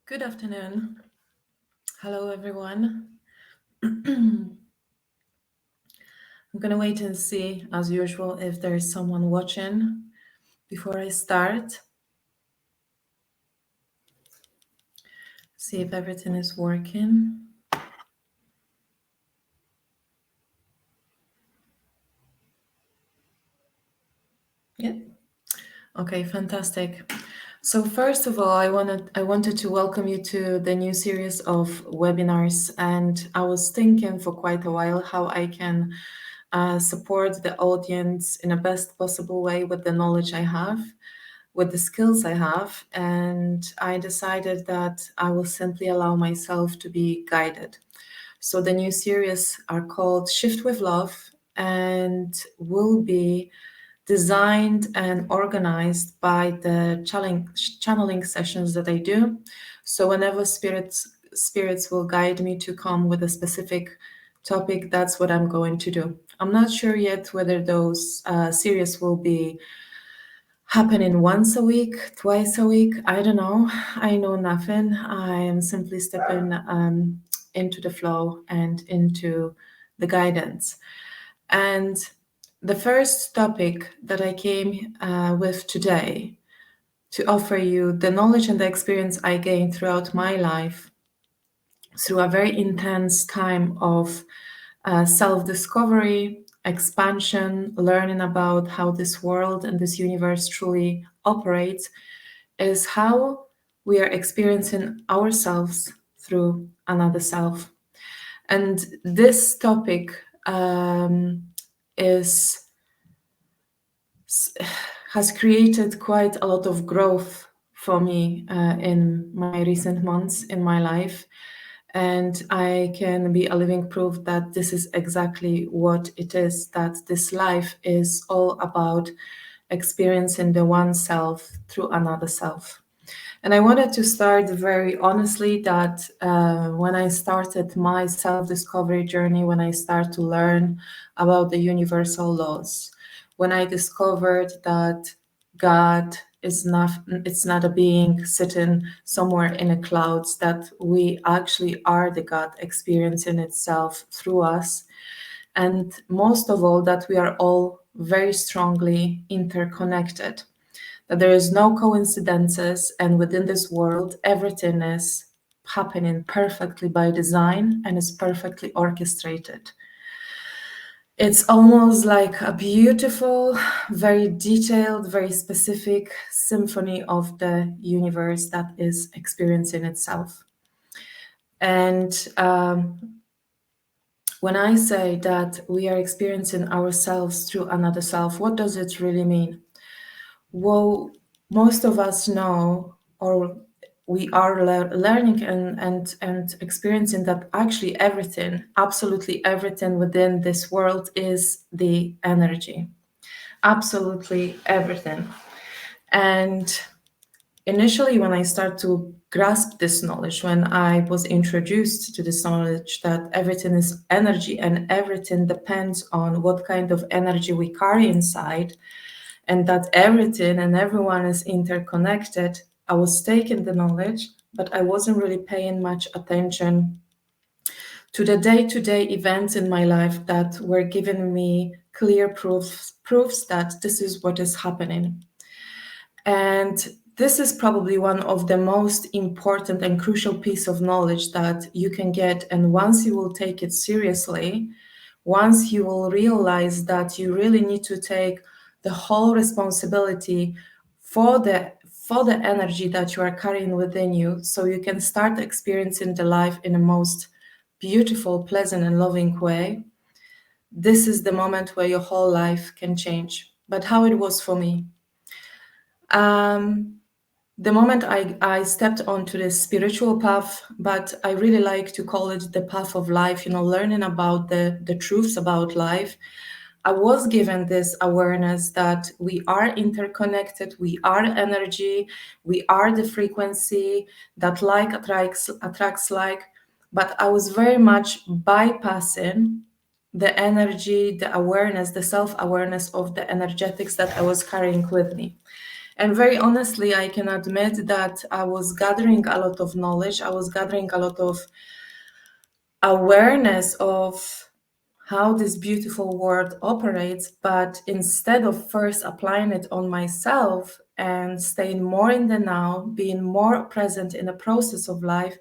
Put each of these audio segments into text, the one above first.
Good afternoon. Hello, everyone. I'm going to wait and see, as usual, if there is someone watching before I start. See if everything is working. Yeah. Okay, fantastic. So first of all, I wanted to welcome you to the new series of webinars, and I was thinking for quite a while how I can support the audience in the best possible way with the knowledge I have, with the skills I have, and I decided that I will simply allow myself to be guided. So the new series are called Shift with Love and will be designed and organized by the channeling sessions that I do. So whenever spirits will guide me to come with a specific topic, that's what I'm going to do. I'm not sure yet whether those series will be happening once a week, twice a week. I don't know. I know nothing. I am simply stepping into the flow and into the guidance. And the first topic that I came with today to offer you the knowledge and the experience I gained throughout my life through a very intense time of self-discovery, expansion, learning about how this world and this universe truly operates, is how we are experiencing ourselves through another self. And this topic is has created quite a lot of growth for me in my recent months in my life. And I can be a living proof that this is exactly what it is, that this life is all about experiencing the one self through another self. And I wanted to start very honestly that when I started my self discovery journey, when I started to learn about the universal laws, when I discovered that God is not, it's not a being sitting somewhere in the clouds, that we actually are the God experiencing itself through us. And most of all, that we are all very strongly interconnected, that there is no coincidences, and within this world, everything is happening perfectly by design and is perfectly orchestrated. It's almost like a beautiful, very detailed, very specific symphony of the universe that is experiencing itself. And when I say that we are experiencing ourselves through another self, what does it really mean? Well, most of us know, or we are learning and experiencing that actually everything, absolutely everything within this world is the energy. Absolutely everything. And initially, when I start to grasp this knowledge, when I was introduced to this knowledge that everything is energy and everything depends on what kind of energy we carry inside, and that everything and everyone is interconnected, I was taking the knowledge, but I wasn't really paying much attention to the day-to-day events in my life that were giving me clear proofs that this is what is happening. And this is probably one of the most important and crucial piece of knowledge that you can get. And once you will take it seriously, once you will realize that you really need to take the whole responsibility for the energy that you are carrying within you, so you can start experiencing the life in a most beautiful, pleasant, and loving way, this is the moment where your whole life can change. But how it was for me, the moment I stepped onto this spiritual path, but I really like to call it the path of life, learning about the truths about life, I was given this awareness that we are interconnected, we are energy, we are the frequency, that like attracts like, but I was very much bypassing the energy, the awareness, the self-awareness of the energetics that I was carrying with me. And very honestly, I can admit that I was gathering a lot of knowledge, I was gathering a lot of awareness of how this beautiful world operates, but instead of first applying it on myself and staying more in the now, being more present in the process of life,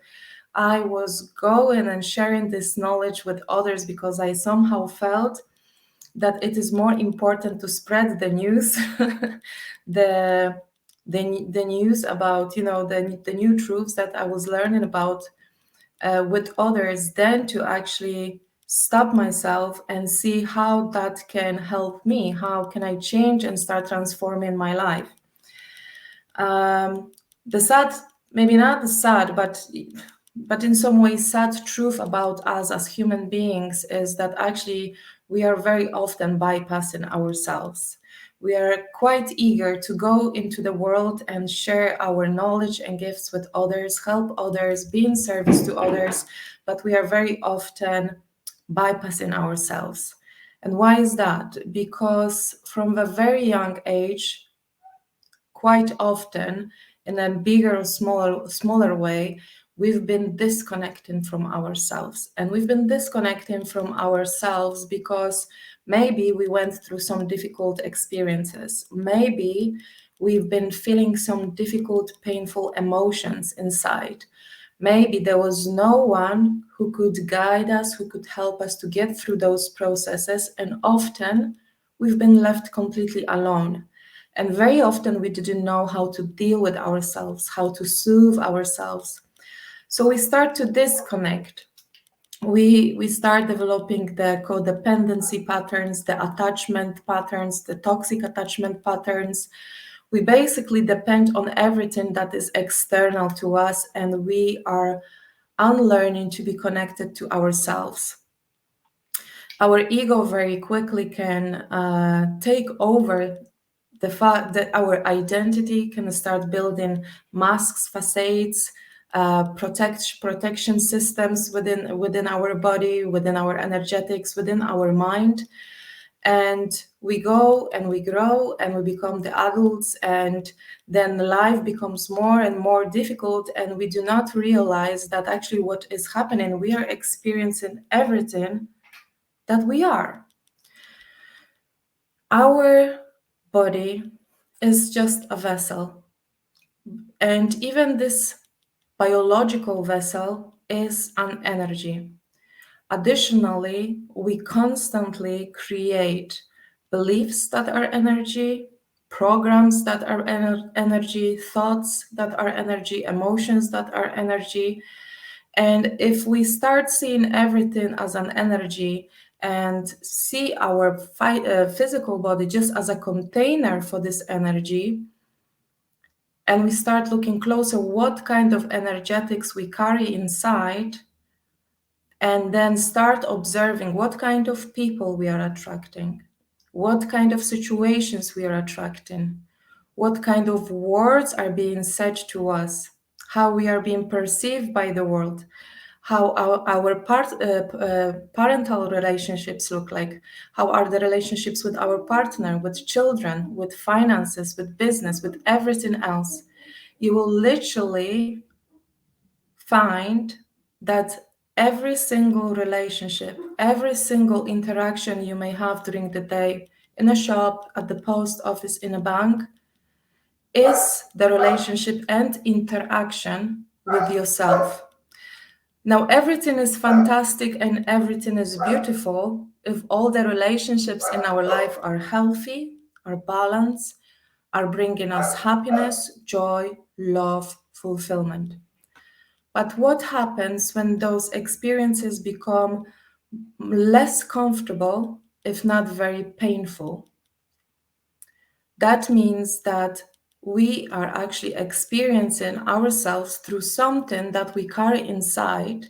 I was going and sharing this knowledge with others because I somehow felt that it is more important to spread the news, the, the news about, the new truths that I was learning about with others than to actually stop myself and see how that can help me. How can I change and start transforming my life? The sad, maybe not the sad, but in some ways sad truth about us as human beings is that actually we are very often bypassing ourselves. We are quite eager to go into the world and share our knowledge and gifts with others, help others, be in service to others, but we are very often bypassing ourselves. And why is that? Because from a very young age, quite often, in a bigger or smaller way, we've been disconnecting from ourselves. And we've been disconnecting from ourselves because maybe we went through some difficult experiences. Maybe we've been feeling some difficult, painful emotions inside. Maybe there was no one who could guide us, who could help us to get through those processes. And often we've been left completely alone. And very often we didn't know how to deal with ourselves, how to soothe ourselves. So we start to disconnect. We start developing the codependency patterns, the attachment patterns, the toxic attachment patterns. We basically depend on everything that is external to us, and we are unlearning to be connected to ourselves. Our ego very quickly can take over the fact that our identity can start building masks, facades, protection systems within our body, within our energetics, within our mind. And we go and we grow and we become the adults, and then life becomes more and more difficult, and we do not realize that actually what is happening, we are experiencing everything that we are. Our body is just a vessel. And even this biological vessel is an energy. Additionally, we constantly create beliefs that are energy, programs that are energy, thoughts that are energy, emotions that are energy. And if we start seeing everything as an energy and see our physical body just as a container for this energy, and we start looking closer what kind of energetics we carry inside, and then start observing what kind of people we are attracting, what kind of situations we are attracting, what kind of words are being said to us, how we are being perceived by the world, how our parental relationships look like, how are the relationships with our partner, with children, with finances, with business, with everything else. You will literally find that every single relationship, every single interaction you may have during the day in a shop, at the post office, in a bank, is the relationship and interaction with yourself. Now, everything is fantastic and everything is beautiful if all the relationships in our life are healthy, are balanced, are bringing us happiness, joy, love, fulfillment. But what happens when those experiences become less comfortable, if not very painful? That means that we are actually experiencing ourselves through something that we carry inside,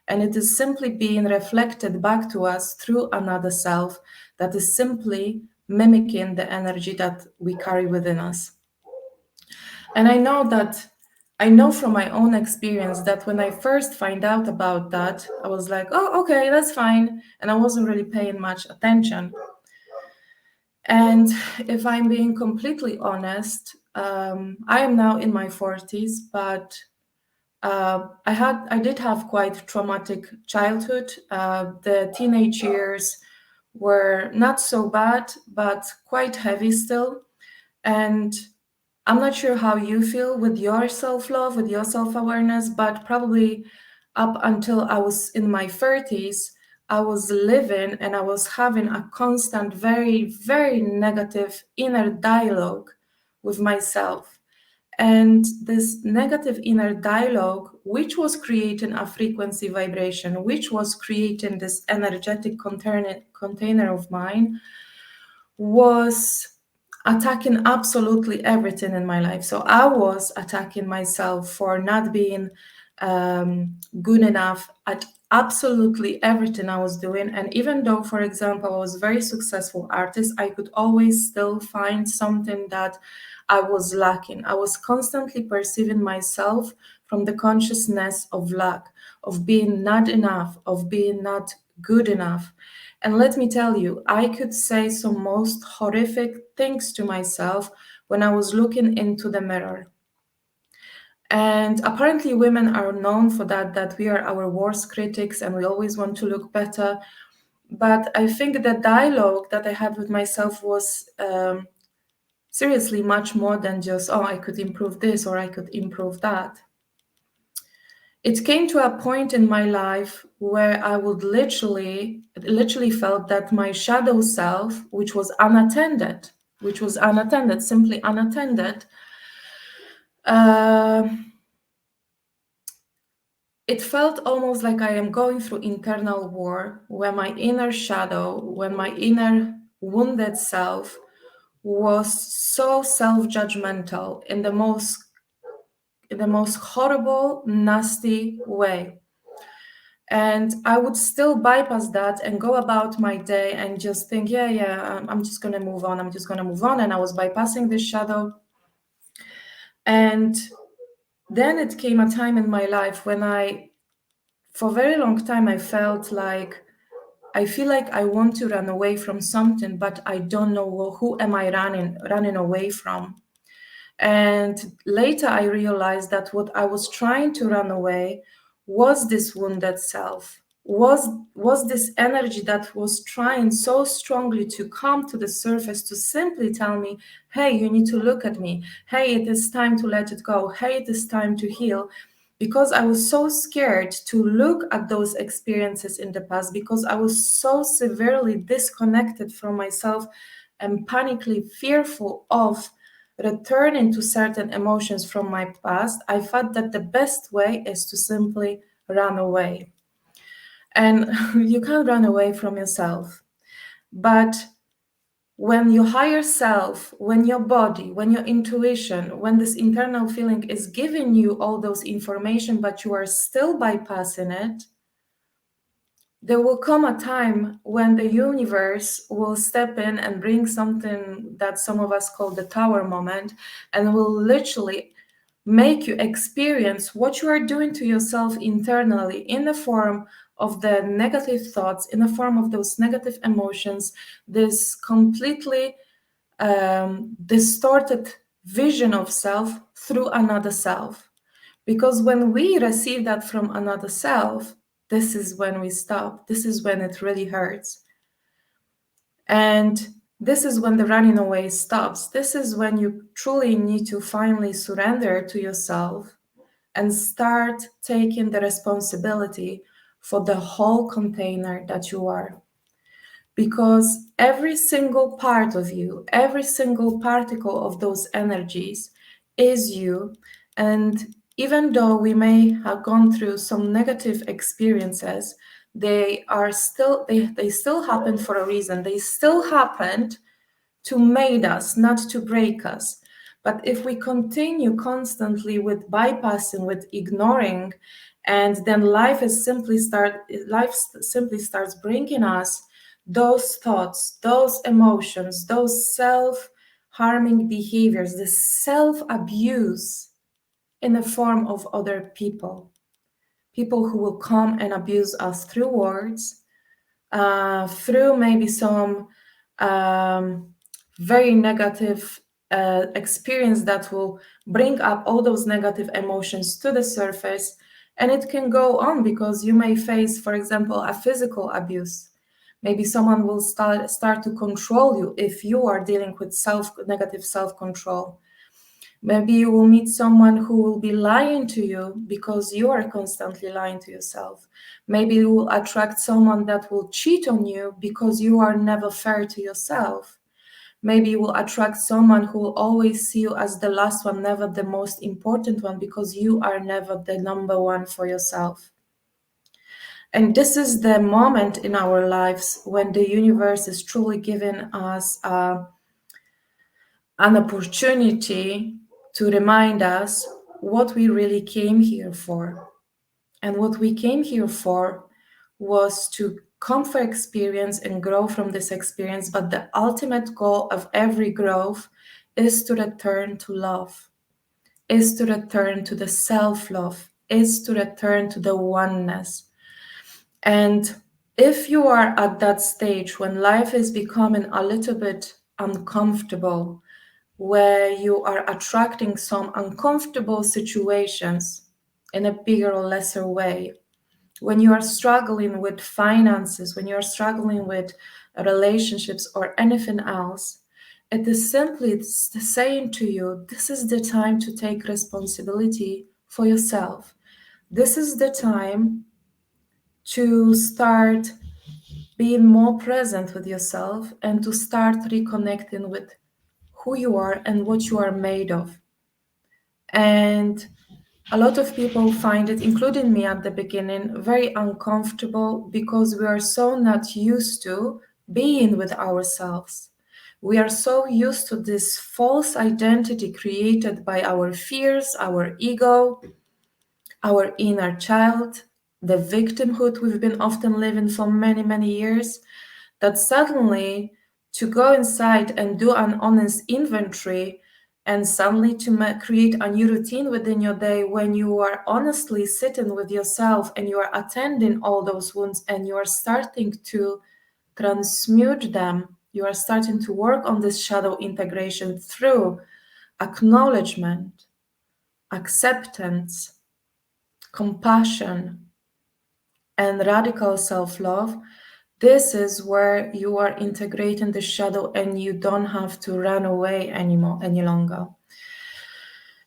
and it is simply being reflected back to us through another self that is simply mimicking the energy that we carry within us. And I know from my own experience that when I first find out about that, I was like, oh, okay, that's fine. And I wasn't really paying much attention. And if I'm being completely honest, I am now in my 40s, but I did have quite traumatic childhood. The teenage years were not so bad, but quite heavy still. And I'm not sure how you feel with your self love, with your self awareness, but probably up until I was in my 30s, I was living and I was having a constant, very, very negative inner dialogue with myself. And this negative inner dialogue, which was creating a frequency vibration, which was creating this energetic container of mine, was attacking absolutely everything in my life. So I was attacking myself for not being good enough at absolutely everything I was doing. And even though, for example, I was a very successful artist, I could always still find something that I was lacking. I was constantly perceiving myself from the consciousness of lack, of being not enough, of being not good enough. And let me tell you, I could say some most horrific things to myself when I was looking into the mirror. And apparently, women are known for that we are our worst critics and we always want to look better. But I think the dialogue that I had with myself was seriously much more than just, oh, I could improve this or I could improve that. It came to a point in my life where I would literally felt that my shadow self, which was unattended, simply unattended, uh, it felt almost like I am going through internal war, where my inner shadow, when my inner wounded self was so self-judgmental in the most horrible, nasty way. And I would still bypass that and go about my day and just think, yeah, yeah, I'm just going to move on. I'm just going to move on. And I was bypassing this shadow. And then it came a time in my life when for a very long time, I feel like I want to run away from something, but I don't know, well, who am I running away from? And later I realized that what I was trying to run away was this wounded self, was this energy that was trying so strongly to come to the surface to simply tell me, hey, you need to look at me. Hey, it is time to let it go. Hey, it is time to heal. Because I was so scared to look at those experiences in the past, because I was so severely disconnected from myself and panically fearful of returning to certain emotions from my past, I thought that the best way is to simply run away. And you can't run away from yourself. But when your higher self, when your body, when your intuition, when this internal feeling is giving you all those information, but you are still bypassing it, there will come a time when the universe will step in and bring something that some of us call the tower moment, and will literally make you experience what you are doing to yourself internally in the form of the negative thoughts, in the form of those negative emotions, this completely distorted vision of self through another self. Because when we receive that from another self, this is when we stop. This is when it really hurts. And this is when the running away stops. This is when you truly need to finally surrender to yourself and start taking the responsibility for the whole container that you are. Because every single part of you, every single particle of those energies is you. And even though we may have gone through some negative experiences, they still happened for a reason. They still happened to make us, not to break us. But if we continue constantly with bypassing, with ignoring, and then life simply starts bringing us those thoughts, those emotions, those self-harming behaviors, the self-abuse in the form of other people who will come and abuse us through words, through maybe some very negative experience that will bring up all those negative emotions to the surface. And it can go on because you may face, for example, a physical abuse. Maybe someone will start to control you if you are dealing with negative self-control. Maybe you will meet someone who will be lying to you because you are constantly lying to yourself. Maybe you will attract someone that will cheat on you because you are never fair to yourself. Maybe you will attract someone who will always see you as the last one, never the most important one, because you are never the number one for yourself. And this is the moment in our lives when the universe is truly giving us an opportunity to remind us what we really came here for. And what we came here for was to come for experience and grow from this experience. But the ultimate goal of every growth is to return to love, is to return to the self-love, is to return to the oneness. And if you are at that stage when life is becoming a little bit uncomfortable, where you are attracting some uncomfortable situations in a bigger or lesser way, when you are struggling with finances, when you are struggling with relationships or anything else, it is simply saying to you, this is the time to take responsibility for yourself. This is the time to start being more present with yourself and to start reconnecting with who you are and what you are made of. And a lot of people find it, including me at the beginning, very uncomfortable because we are so not used to being with ourselves. We are so used to this false identity created by our fears, our ego, our inner child, the victimhood we've been often living for many, many years, that suddenly to go inside and do an honest inventory and suddenly to create a new routine within your day when you are honestly sitting with yourself and you are attending all those wounds and you are starting to transmute them, you are starting to work on this shadow integration through acknowledgement, acceptance, compassion, and radical self-love. This is where you are integrating the shadow and you don't have to run away anymore any longer.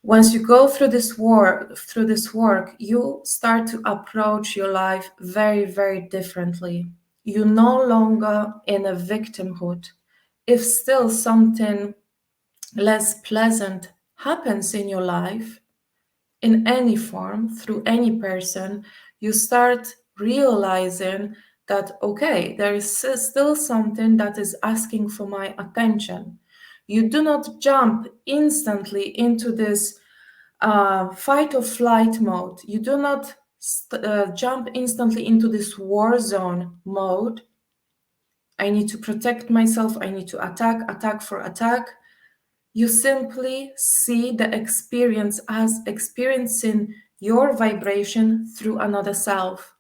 Once you go through this work, you start to approach your life very, very differently. You're no longer in a victimhood. If still something less pleasant happens in your life, in any form, through any person, you start realizing that, okay, there is still something that is asking for my attention. You do not jump instantly into this fight or flight mode. You do not jump instantly into this war zone mode. I need to protect myself. I need to attack for attack. You simply see the experience as experiencing your vibration through another self.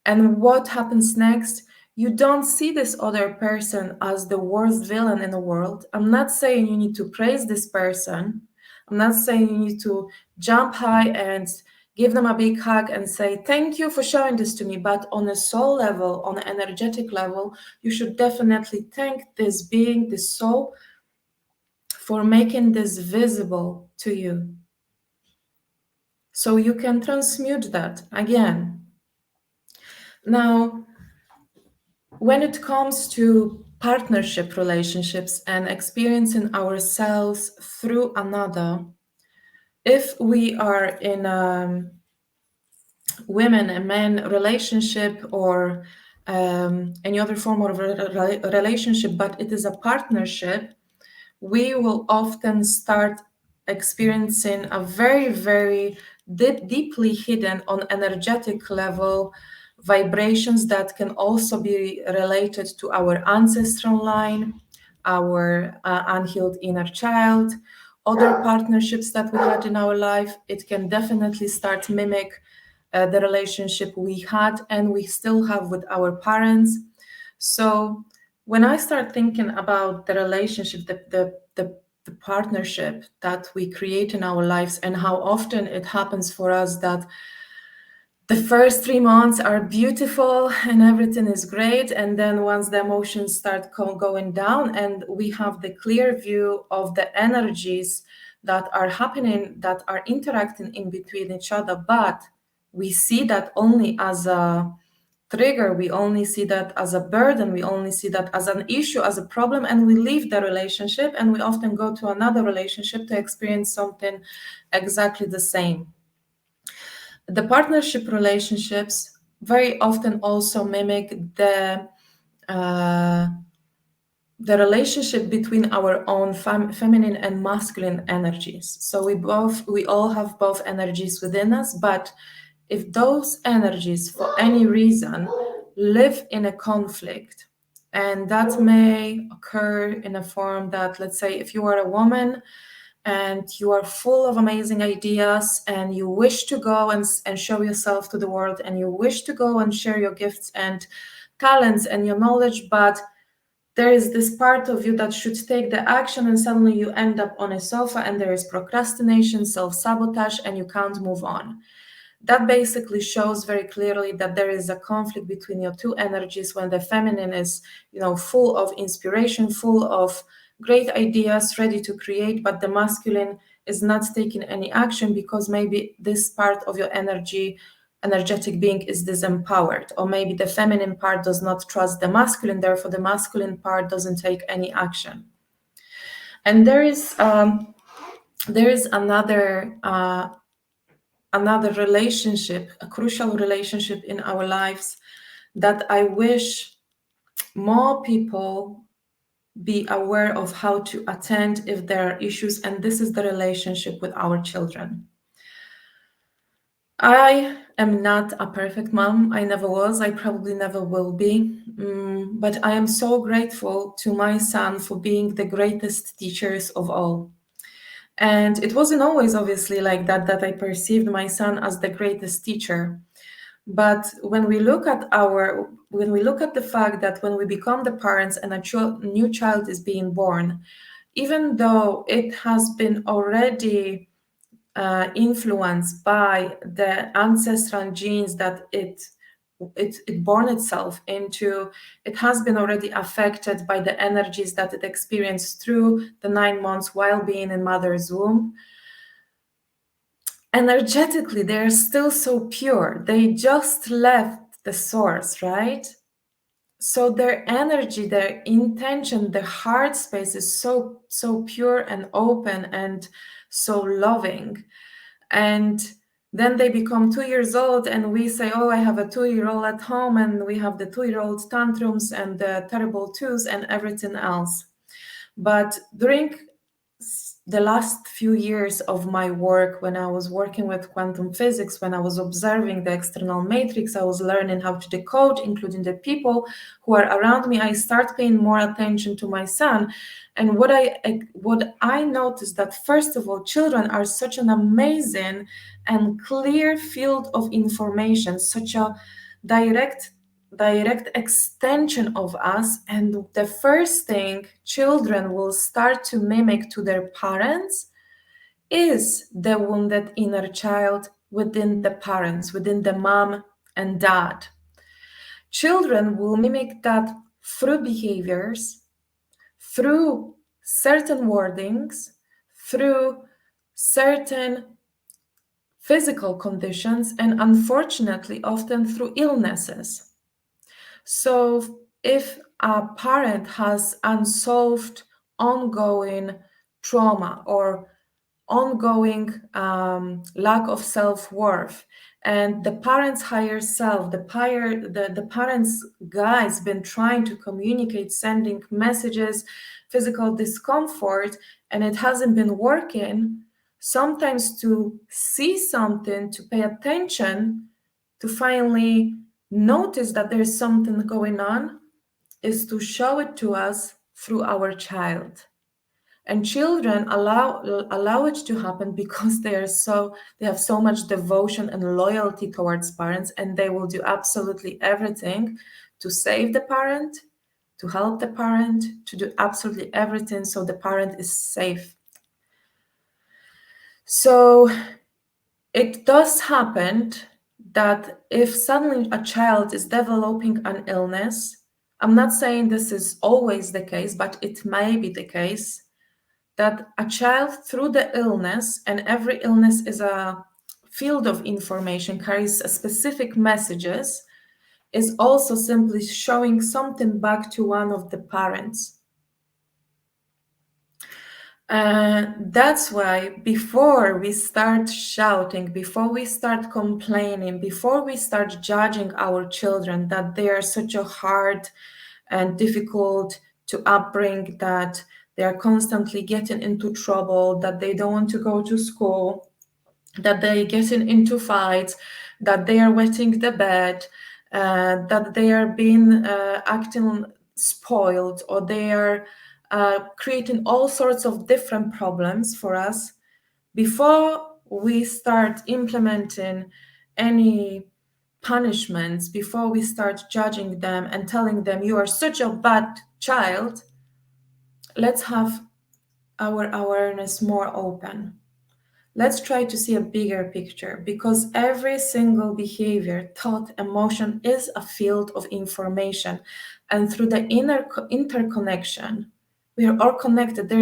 And what happens next? You don't see this other person as the worst villain in the world. I'm not saying you need to praise this person. I'm not saying you need to jump high and give them a big hug and say, thank you for showing this to me. But on a soul level, on an energetic level, you should definitely thank this being, this soul, for making this visible to you. So you can transmute that again. Now, when it comes to partnership relationships and experiencing ourselves through another, if we are in a women and men relationship or any other form of relationship, but it is a partnership, we will often start experiencing a very, very deeply hidden on energetic level vibrations that can also be related to our ancestral line, our unhealed inner child, other partnerships that we had in our life. It can definitely start mimic the relationship we had and we still have with our parents. So When I start thinking about the relationship, the partnership that we create in our lives, and how often it happens for us that the first 3 months are beautiful and everything is great, and then once the emotions start going down and we have the clear view of the energies that are happening, that are interacting in between each other, but we see that only as a trigger, we only see that as a burden, we only see that as an issue, as a problem, and we leave the relationship and we often go to another relationship to experience something exactly the same. The partnership relationships very often also mimic uh, the relationship between our own feminine and masculine energies. So we all have both energies within us, but if those energies for any reason live in a conflict, and that may occur in a form that, let's say, if you are a woman and you are full of amazing ideas and you wish to go and show yourself to the world, and you wish to go and share your gifts and talents and your knowledge, but there is this part of you that should take the action, and suddenly you end up on a sofa and there is procrastination, self-sabotage, and you can't move on. That basically shows very clearly that there is a conflict between your two energies, when the feminine is, full of inspiration, full of great ideas, ready to create, but the masculine is not taking any action because maybe this part of your energetic being is disempowered, or maybe the feminine part does not trust the masculine, therefore the masculine part doesn't take any action. And there is another relationship, a crucial relationship in our lives, that I wish more people be aware of how to attend if there are issues, and this is the relationship with our children. I am not a perfect mom. I never was. I probably never will be. But I am so grateful to my son for being the greatest teachers of all. And it wasn't always obviously like that I perceived my son as the greatest teacher. But when we look at the fact that when we become the parents and a new child is being born, even though it has been already influenced by the ancestral genes that it born itself into, it has been already affected by the energies that it experienced through the 9 months while being in mother's womb. Energetically, they're still so pure. They just left the source, right? So their energy, their intention, their heart space is so pure and open and so loving. And then they become 2 years old and we say, oh, I have a 2-year-old at home, and we have the 2-year-old tantrums and the terrible twos and everything else. But during the last few years of my work, when I was working with quantum physics, when I was observing the external matrix, I was learning how to decode, including the people who are around me, I start paying more attention to my son. And what I noticed, that first of all, children are such an amazing and clear field of information, such a direct extension of us. And the first thing children will start to mimic to their parents is the wounded inner child within the parents, within the mom and dad. Children will mimic that through behaviors, through certain wordings, through certain physical conditions, and unfortunately often through illnesses. So if a parent has unsolved ongoing trauma or ongoing lack of self-worth, and the parent's higher self, the parent's guide's been trying to communicate, sending messages, physical discomfort, and it hasn't been working, sometimes to see something, to pay attention, to finally notice that there's something going on, is to show it to us through our child. And children allow it to happen because they have so much devotion and loyalty towards parents, and they will do absolutely everything to save the parent, to help the parent, to do absolutely everything so the parent is safe. So it does happen that if suddenly a child is developing an illness, I'm not saying this is always the case, but it may be the case that a child through the illness, and every illness is a field of information, carries a specific messages, is also simply showing something back to one of the parents. That's why before we start shouting, before we start complaining, before we start judging our children that they are such a hard and difficult to upbring, that they are constantly getting into trouble, that they don't want to go to school, that they getting into fights, that they are wetting the bed, that they are being acting spoiled, or they are creating all sorts of different problems for us. Before we start implementing any punishments, before we start judging them and telling them you are such a bad child, let's have our awareness more open. Let's try to see a bigger picture, because every single behavior, thought, emotion is a field of information. And through the interconnection, we are all connected. There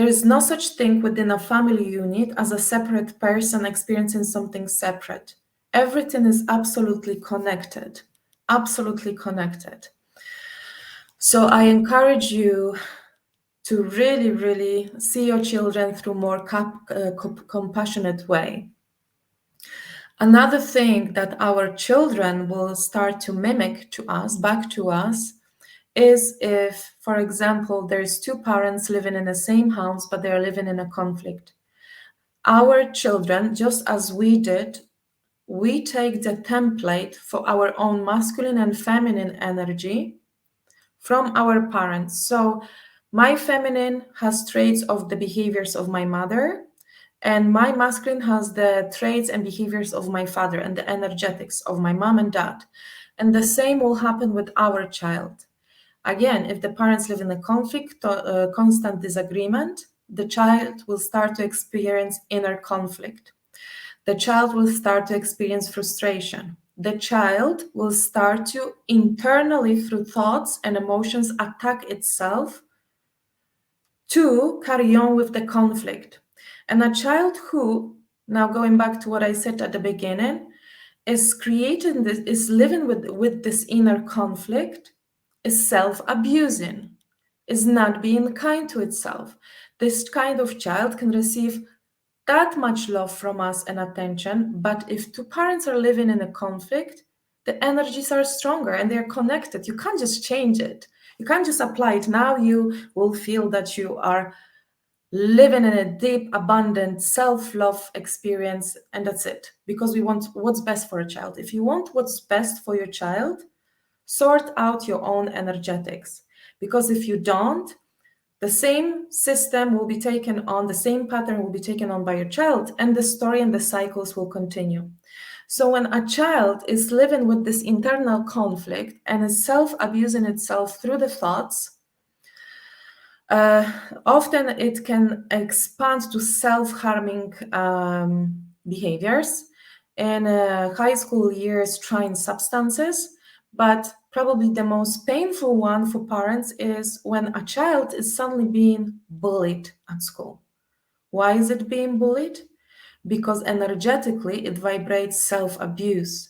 is no such thing within a family unit as a separate person experiencing something separate. Everything is absolutely connected, absolutely connected. So I encourage you to really, really see your children through more compassionate way. Another thing that our children will start to mimic to us, back to us, is if, for example, there's two parents living in the same house, but they're living in a conflict. Our children, just as we did, we take the template for our own masculine and feminine energy from our parents. So my feminine has traits of the behaviors of my mother, and my masculine has the traits and behaviors of my father and the energetics of my mom and dad. And the same will happen with our child. Again, if the parents live in a conflict, constant disagreement, the child will start to experience inner conflict. The child will start to experience frustration. The child will start to internally, through thoughts and emotions, attack itself to carry on with the conflict. And a child who, now going back to what I said at the beginning, is creating this, is living with this inner conflict, is self-abusing, is not being kind to itself. This kind of child can receive that much love from us and attention, but if two parents are living in a conflict, the energies are stronger and they're connected. You can't just change it. You can't just apply it. Now you will feel that you are living in a deep, abundant self-love experience, and that's it. Because we want what's best for a child. If you want what's best for your child, sort out your own energetics. Because if you don't, the same system will be taken on, the same pattern will be taken on by your child, and the story and the cycles will continue. So when a child is living with this internal conflict and is self-abusing itself through the thoughts, often it can expand to self-harming behaviors. In high school years, trying substances, but probably the most painful one for parents is when a child is suddenly being bullied at school. Why is it being bullied? Because energetically it vibrates self-abuse.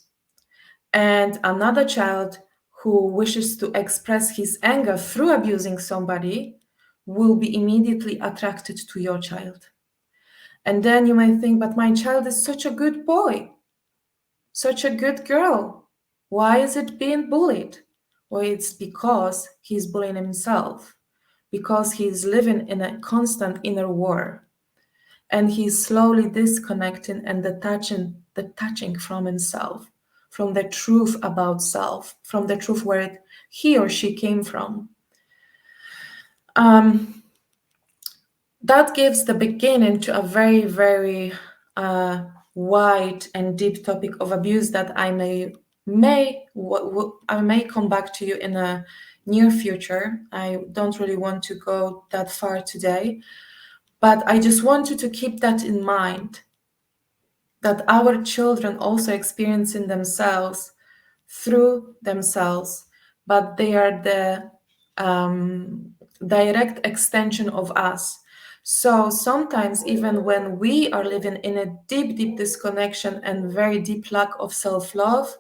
And another child who wishes to express his anger through abusing somebody will be immediately attracted to your child. And then you might think, but my child is such a good boy, such a good girl. Why is it being bullied? Well, it's because he's bullying himself, because he's living in a constant inner war. And he's slowly disconnecting and detaching from himself, from the truth about self, from the truth where he or she came from. That gives the beginning to a very, very wide and deep topic of abuse that I may come back to you near future. I don't really want to go that far today, but I just want you to keep that in mind, that our children also experience in themselves through themselves, but they are the direct extension of us. So sometimes, even when we are living in a deep, deep disconnection and very deep lack of self love,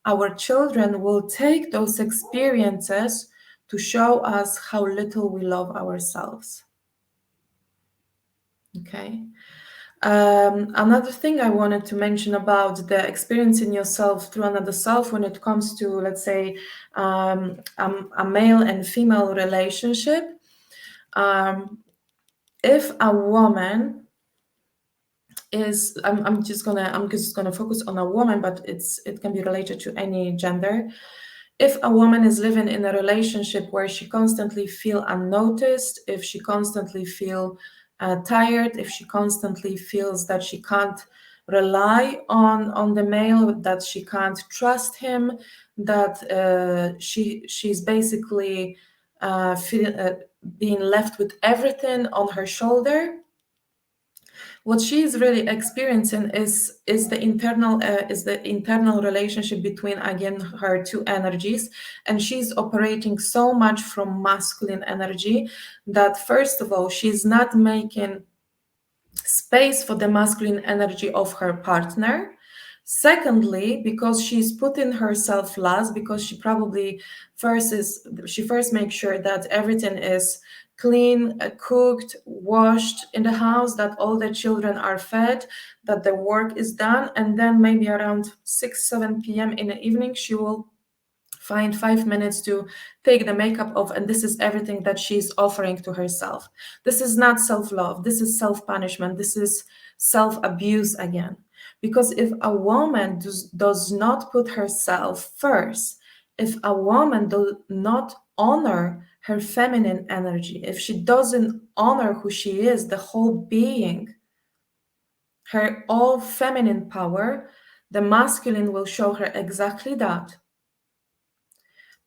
our children will take those experiences to show us how little we love ourselves. Okay. Another thing I wanted to mention about the experiencing yourself through another self when it comes to, let's say, a male and female relationship. If a woman is, I'm just gonna focus on a woman, but it can be related to any gender. If a woman is living in a relationship where she constantly feel unnoticed, if she constantly feel tired, if she constantly feels that she can't rely on the male, that she can't trust him, that she's basically being left with everything on her shoulder, what she is really experiencing is the internal relationship between, again, her two energies, and she's operating so much from masculine energy that, first of all, she's not making space for the masculine energy of her partner. Secondly, because she's putting herself last, because she first makes sure that everything is clean, cooked, washed in the house, that all the children are fed, that the work is done, and then maybe around 6 7 p.m. in the evening she will find 5 minutes to take the makeup off, and this is everything that she's offering to herself. This is not self-love, this is self-punishment, this is self-abuse again. Because if a woman does not put herself first, if a woman does not honor her feminine energy, if she doesn't honor who she is, the whole being, her all feminine power, the masculine will show her exactly that.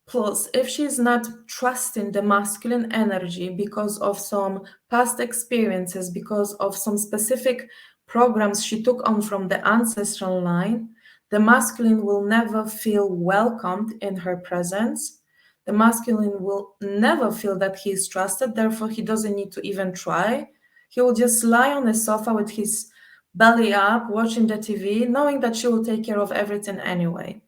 Plus, if she's not trusting the masculine energy because of some past experiences, because of some specific programs she took on from the ancestral line, the masculine will never feel welcomed in her presence. The masculine will never feel that he is trusted, therefore, he doesn't need to even try. He will just lie on the sofa with his belly up, watching the TV, knowing that she will take care of everything anyway.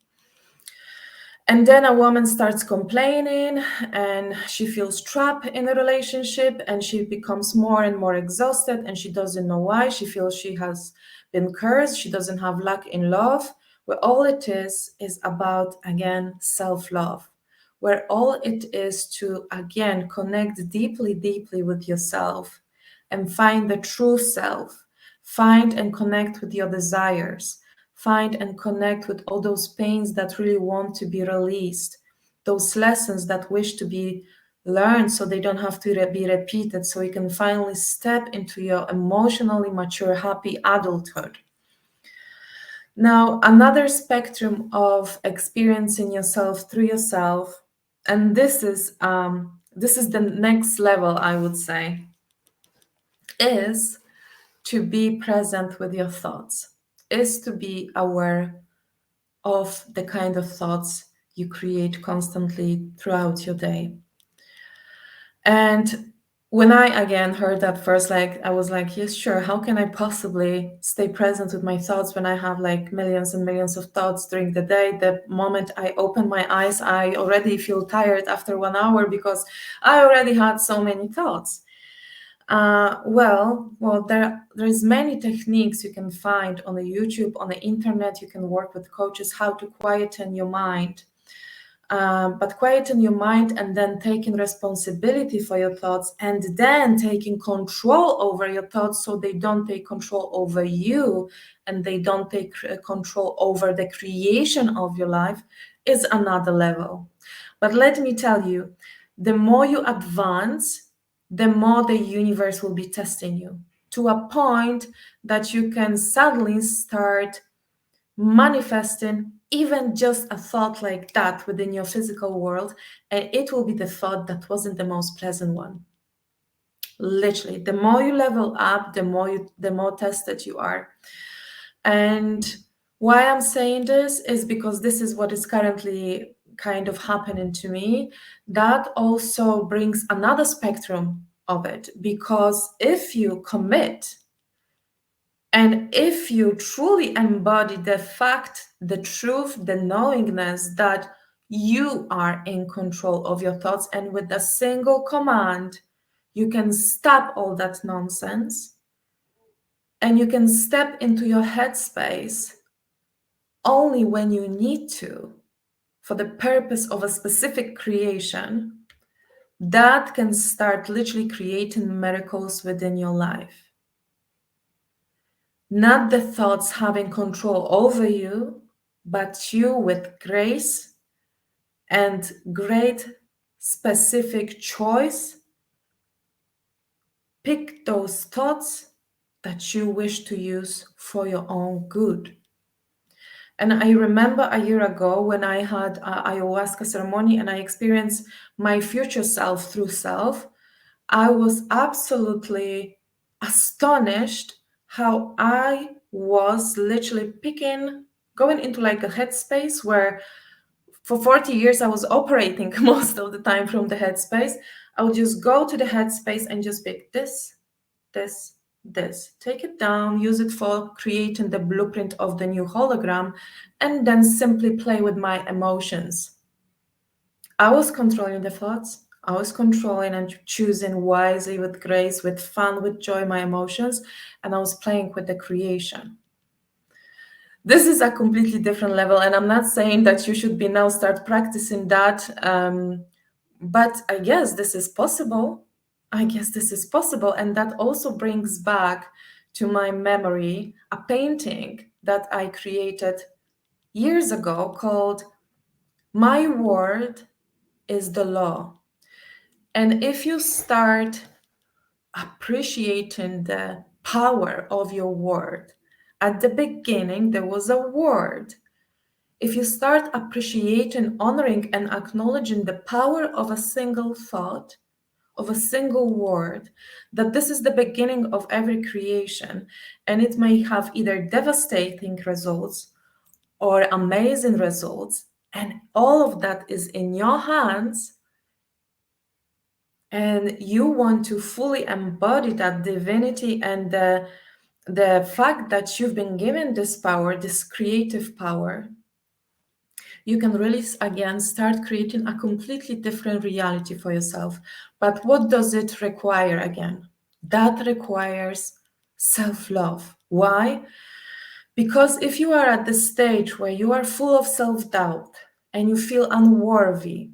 And then a woman starts complaining and she feels trapped in a relationship and she becomes more and more exhausted and she doesn't know why. She feels she has been cursed. She doesn't have luck in love. Where all it is about, again, self-love. Where all it is to, again, connect deeply, deeply with yourself and find the true self. Find and connect with your desires. Find and connect with all those pains that really want to be released, those lessons that wish to be learned so they don't have to be repeated, so you can finally step into your emotionally mature, happy adulthood. Now, another spectrum of experiencing yourself through yourself, and this is the next level, I would say, is to be present with your thoughts, is to be aware of the kind of thoughts you create constantly throughout your day. And when I again heard that first, like I was like, yes, sure, how can I possibly stay present with my thoughts when I have like millions and millions of thoughts during the day? The moment I open my eyes, I already feel tired after 1 hour because I already had so many thoughts. There's many techniques you can find on the YouTube, on the internet. You can work with coaches how to quieten your mind. But quieten your mind and then taking responsibility for your thoughts and then taking control over your thoughts so they don't take control over you and they don't take control over the creation of your life is another level. But let me tell you, the more you advance, the more the universe will be testing you to a point that you can suddenly start manifesting even just a thought like that within your physical world, and it will be the thought that wasn't the most pleasant one. Literally, the more you level up, the more tested you are. And why I'm saying this is because this is what is currently kind of happening to me. That also brings another spectrum of it, because if you commit and if you truly embody the fact, the truth, the knowingness that you are in control of your thoughts, and with a single command, you can stop all that nonsense and you can step into your headspace only when you need to for the purpose of a specific creation, that can start literally creating miracles within your life. Not the thoughts having control over you, but you with grace and great specific choice, pick those thoughts that you wish to use for your own good. And I remember a year ago when I had a ayahuasca ceremony and I experienced my future self through self, I was absolutely astonished how I was literally going into like a headspace where for 40 years I was operating most of the time from the headspace. I would just go to the headspace and just pick this, this. Take it down, use it for creating the blueprint of the new hologram, and then simply play with my emotions. I was controlling the thoughts. I was controlling and choosing wisely, with grace, with fun, with joy, my emotions, and I was playing with the creation. This is a completely different level, and I'm not saying that you should be now start practicing that, but I guess this is possible. I guess this is possible, and that also brings back to my memory a painting that I created years ago called "My Word is the Law." And if you start appreciating the power of your word, at the beginning there was a word. If you start appreciating, honoring, and acknowledging the power of a single thought, of a single word, that this is the beginning of every creation, and it may have either devastating results or amazing results, and all of that is in your hands, and you want to fully embody that divinity and the fact that you've been given this power, this creative power, you can really again start creating a completely different reality for yourself. But what does it require again? That requires self-love. Why? Because if you are at the stage where you are full of self-doubt and you feel unworthy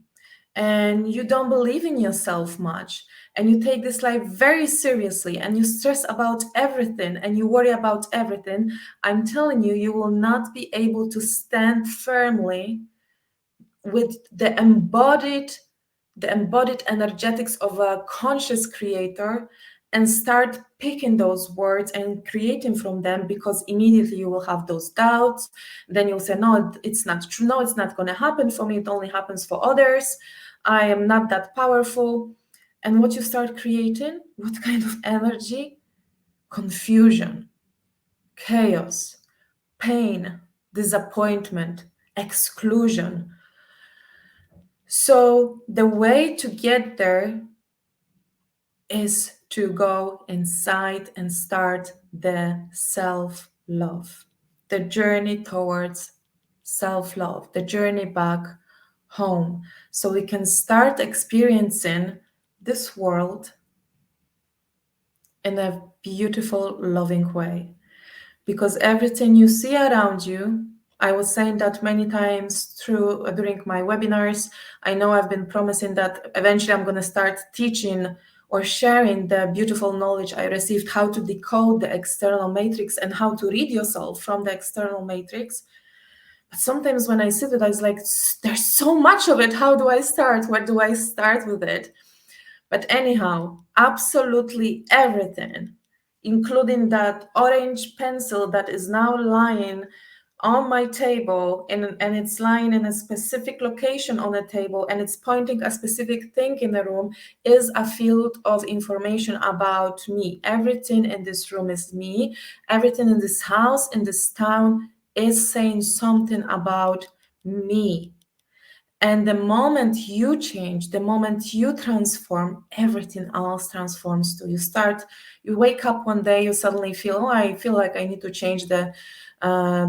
and you don't believe in yourself much and you take this life very seriously and you stress about everything and you worry about everything, I'm telling you, you will not be able to stand firmly with the embodied energetics of a conscious creator and start picking those words and creating from them, because immediately you will have those doubts. Then you'll say, no, it's not true. No, it's not going to happen for me. It only happens for others. I am not that powerful. And what you start creating, what kind of energy? Confusion, chaos, pain, disappointment, exclusion. So the way to get there is to go inside and start the self-love, the journey towards self-love, the journey back home, so we can start experiencing this world in a beautiful, loving way. Because everything you see around you, I was saying that many times during my webinars. I know I've been promising that eventually I'm going to start teaching or sharing the beautiful knowledge I received, how to decode the external matrix and how to read yourself from the external matrix. But sometimes when I sit with it, I was like, there's so much of it. How do I start? Where do I start with it? But anyhow, absolutely everything, including that orange pencil that is now lying on my table and it's lying in a specific location on the table and it's pointing a specific thing in the room is a field of information about me. Everything in this room is me. Everything in this house, in this town is saying something about me. And the moment you change, the moment you transform, everything else transforms too. You wake up one day, you suddenly feel, oh, I feel like I need to change the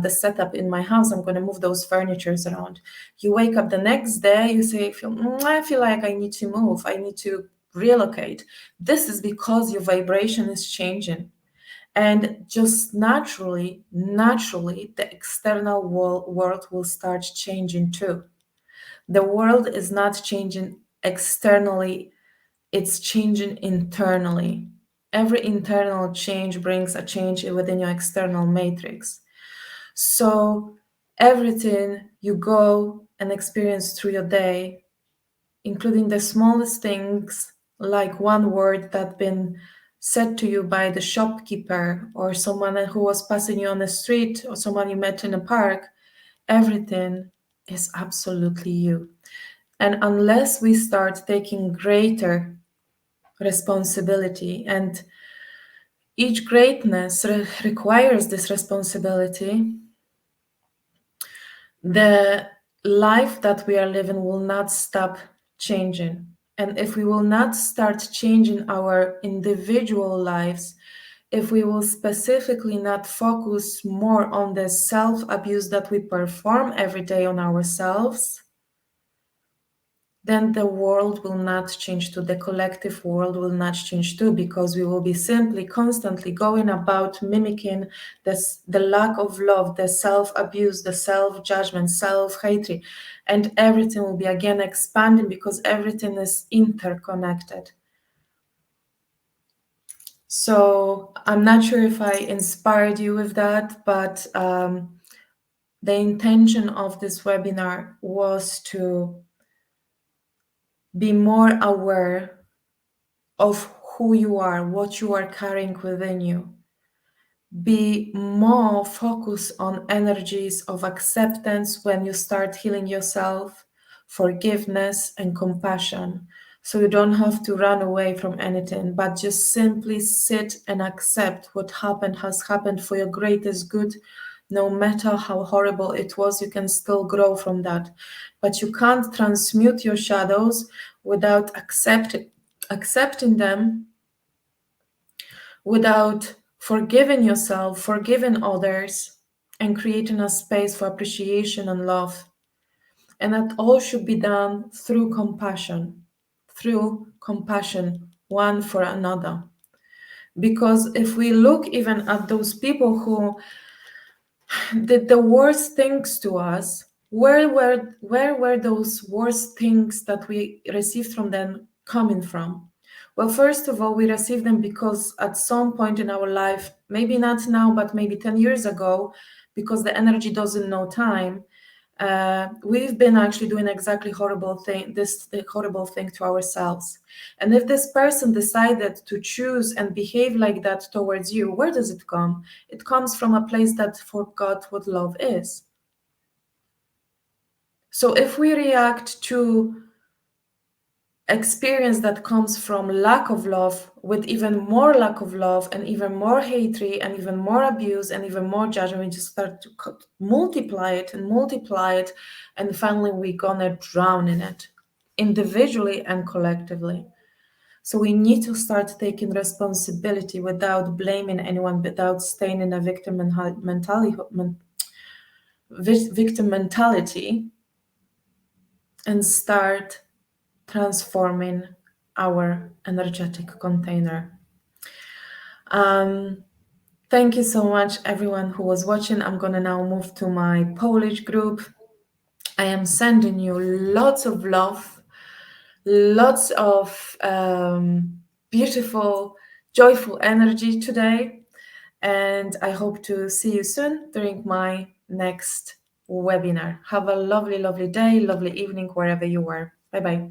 setup in my house. I'm going to move those furnitures around. You wake up the next day, you say, I feel like I need to move. I need to relocate. This is because your vibration is changing. And just naturally, the external world will start changing too. The world is not changing externally, it's changing internally. Every internal change brings a change within your external matrix. So everything you go and experience through your day, including the smallest things, like one word that been said to you by the shopkeeper or someone who was passing you on the street or someone you met in a park, everything is absolutely you. And unless we start taking greater responsibility, and each greatness requires this responsibility, the life that we are living will not stop changing. And if we will not start changing our individual lives, if we will specifically not focus more on the self abuse that we perform every day on ourselves, then the world will not change too. The collective world will not change too, because we will be simply constantly going about mimicking the lack of love, the self-abuse, the self-judgment, self-hatred, and everything will be again expanding because everything is interconnected. So I'm not sure if I inspired you with that, but the intention of this webinar was to be more aware of who you are, what you are carrying within you. Be more focused on energies of acceptance when you start healing yourself, forgiveness, and compassion. So you don't have to run away from anything, but just simply sit and accept what happened has happened for your greatest good. No matter how horrible it was, you can still grow from that. But you can't transmute your shadows without accepting them, without forgiving yourself, forgiving others, and creating a space for appreciation and love. And that all should be done through compassion, one for another. Because if we look even at those people who did the worst things to us, where were those worst things that we received from them coming from? Well, first of all, we received them because at some point in our life, maybe not now, but maybe 10 years ago, because the energy doesn't know time, we've been actually doing exactly horrible thing to ourselves. And if this person decided to choose and behave like that towards you, where does it come? It comes from a place that forgot what love is. So if we react to experience that comes from lack of love with even more lack of love and even more hatred and even more abuse and even more judgment, we just start to multiply it and finally we're gonna drown in it, individually and collectively. So we need to start taking responsibility without blaming anyone, without staying in a victim mentality, and start transforming our energetic container. Thank you so much, everyone who was watching. I'm gonna now move to my Polish group. I am sending you lots of love, lots of beautiful, joyful energy today. And I hope to see you soon during my next webinar. Have a lovely, lovely day, lovely evening, wherever you are. Bye-bye.